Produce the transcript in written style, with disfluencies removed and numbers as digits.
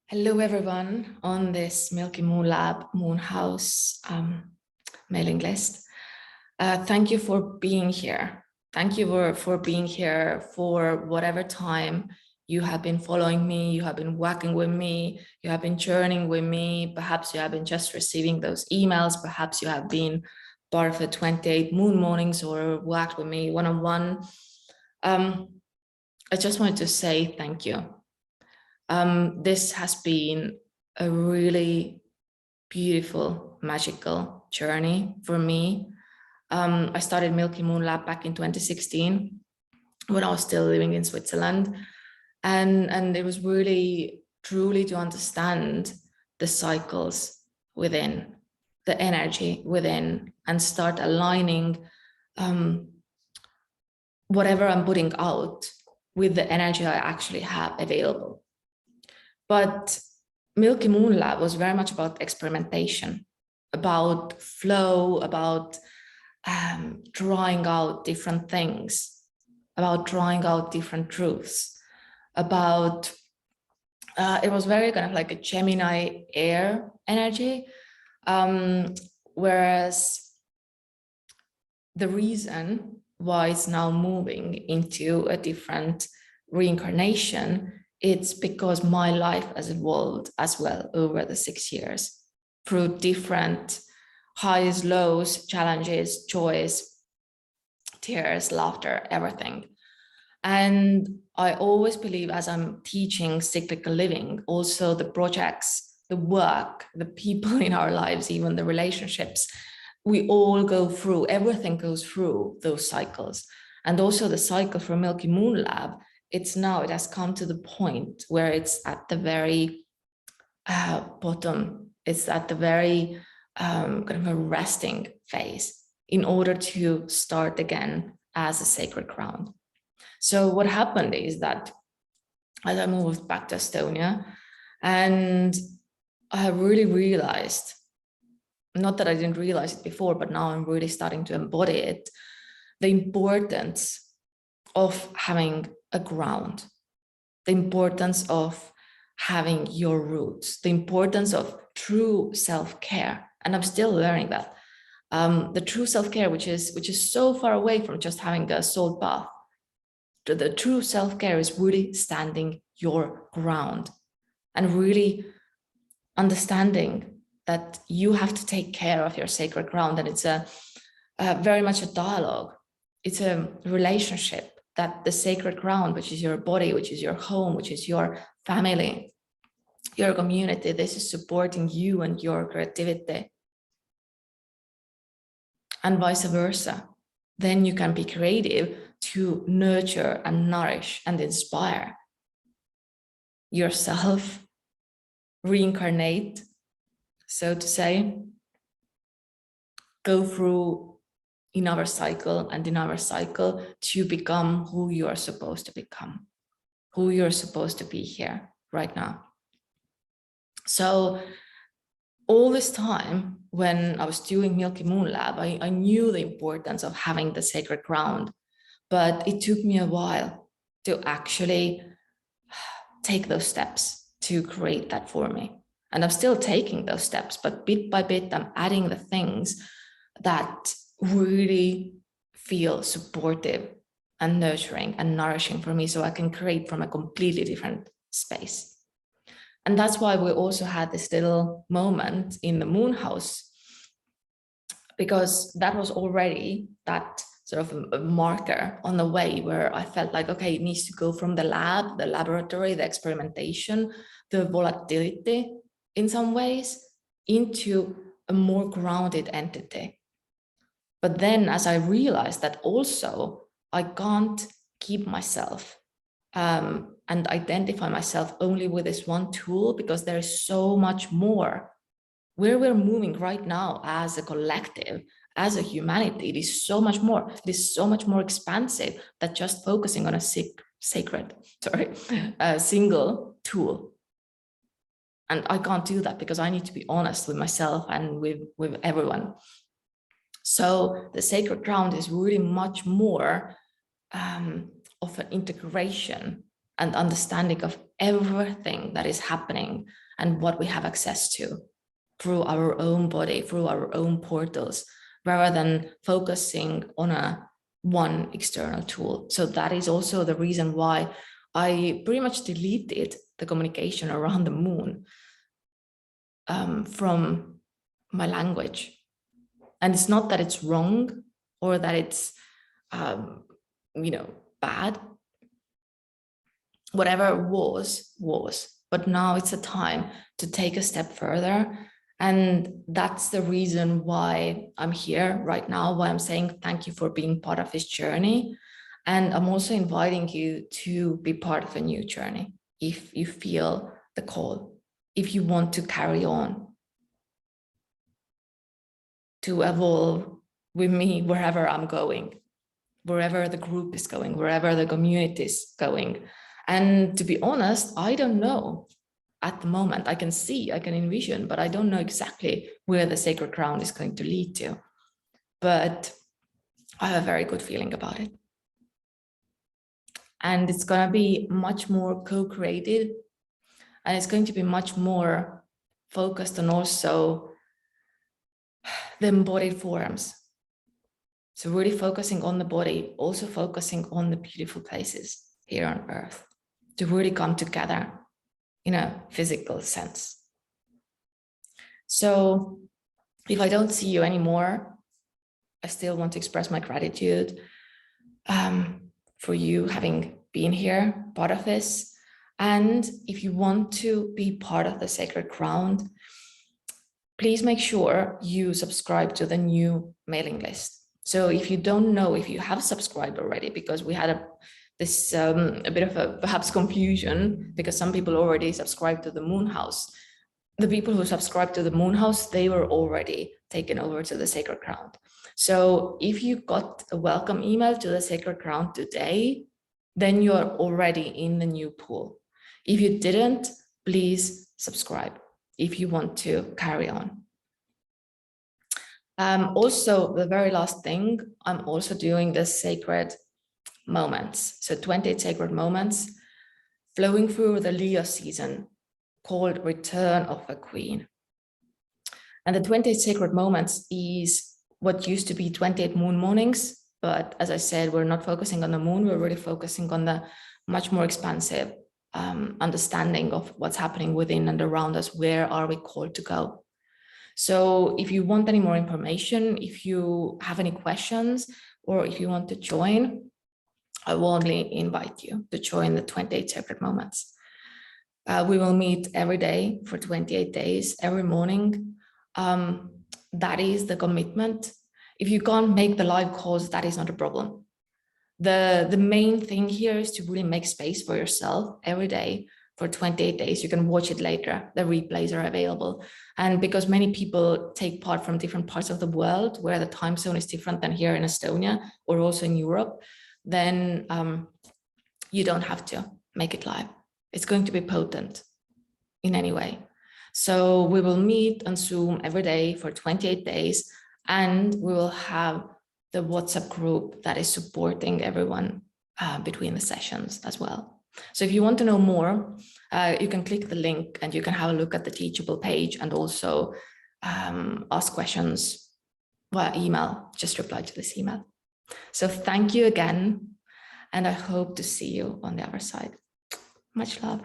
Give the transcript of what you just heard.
Hello, everyone, on this Mylky Moon Lab Moon House mailing list. Thank you for being here. Thank you for being here for whatever time you have been following me, you have been working with me, you have been journeying with me. Perhaps you have been just receiving those emails. Perhaps you have been part of the 28 moon mornings or worked with me one-on-one. I just wanted to say thank you. This has been a really beautiful, magical journey for me. I started Mylky Moon Lab back in 2016 when I was still living in Switzerland. And it was really, truly to understand the cycles within, the energy within, and start aligning whatever I'm putting out with the energy I actually have available. But Mylky Moon Lab was very much about experimentation, about flow, about drawing out different things, about drawing out different truths, about, it was very kind of like a Gemini air energy, whereas the reason why it's now moving into a different reincarnation, it's because my life has evolved as well over the 6 years through different highs, lows, challenges, joys, tears, laughter, everything. And I always believe, as I'm teaching cyclical living, also the projects, the work, the people in our lives, even the relationships, we all go through, everything goes through those cycles. And also the cycle for Mylky Moon Lab, it has come to the point where it's at the very bottom. It's at the very kind of a resting phase in order to start again as a sacred ground. So what happened is that as I moved back to Estonia, and I really realized, not that I didn't realize it before, but now I'm really starting to embody it, the importance of having a ground, the importance of having your roots, the importance of true self-care. And I'm still learning that. The true self-care, which is so far away from just having a salt bath. The true self-care is really standing your ground and really understanding that you have to take care of your sacred ground. And it's a very much a dialogue. It's a relationship that the sacred ground, which is your body, which is your home, which is your family, your community, this is supporting you and your creativity. And vice versa. Then you can be creative to nurture and nourish and inspire yourself, reincarnate, so to say, go through another cycle and another cycle to become who you are supposed to become, who you're supposed to be here right now. So all this time when I was doing Mylky Moon Lab, I knew the importance of having the sacred ground, but it took me a while to actually take those steps to create that for me. And I'm still taking those steps, but bit by bit, I'm adding the things that really feel supportive and nurturing and nourishing for me, so I can create from a completely different space. And that's why we also had this little moment in the moon house, because that was already that sort of a marker on the way where I felt like, okay, it needs to go from the lab, the laboratory, the experimentation, the volatility in some ways, into a more grounded entity. But then as I realized that also I can't keep myself and identify myself only with this one tool, because there is so much more. Where we're moving right now as a collective, as a humanity, it is so much more. It is so much more expansive than just focusing on a single tool. And I can't do that because I need to be honest with myself and with everyone. So the sacred ground is really much more of an integration and understanding of everything that is happening and what we have access to through our own body, through our own portals, rather than focusing on one external tool. So that is also the reason why I pretty much deleted the communication around the moon from my language. And it's not that it's wrong or that it's, bad. Whatever was. But now it's a time to take a step further. And that's the reason why I'm here right now, why I'm saying thank you for being part of this journey. And I'm also inviting you to be part of a new journey if you feel the call, if you want to carry on, to evolve with me wherever I'm going, wherever the group is going, wherever the community is going. And to be honest, I don't know at the moment. I can see, I can envision, but I don't know exactly where the sacred ground is going to lead to. But I have a very good feeling about it. And it's going to be much more co-created, and it's going to be much more focused on also the embodied forms. So really focusing on the body, also focusing on the beautiful places here on Earth to really come together in a physical sense. So if I don't see you anymore, I still want to express my gratitude for you having been here, part of this. And if you want to be part of the Sacred Ground, please make sure you subscribe to the new mailing list. So if you don't know if you have subscribed already, because we had a bit of a perhaps confusion, because some people already subscribed to the Moon House. The people who subscribed to the Moon House, they were already taken over to the Sacred Ground. So if you got a welcome email to the Sacred Ground today, then you are already in the new pool. If you didn't, please subscribe if you want to carry on. Also, the very last thing, I'm also doing the sacred moments. So 28 sacred moments flowing through the Leo season called Return of a Queen. And the 28 sacred moments is what used to be 28 moon mornings. But as I said, we're not focusing on the moon. We're really focusing on the much more expansive understanding of what's happening within and around us. Where are we called to go? So if you want any more information, if you have any questions, or if you want to join, I warmly invite you to join the 28 sacred moments. We will meet every day for 28 days, every morning. That is the commitment. If you can't make the live calls, that is not a problem. The main thing here is to really make space for yourself every day for 28 days. You can watch it later. The replays are available. And because many people take part from different parts of the world where the time zone is different than here in Estonia or also in Europe, then you don't have to make it live. It's going to be potent in any way. So we will meet on Zoom every day for 28 days, and we will have the WhatsApp group that is supporting everyone between the sessions as well. So if you want to know more, you can click the link and you can have a look at the Teachable page and also ask questions via email. Just reply to this email. So thank you again, and I hope to see you on the other side. Much love.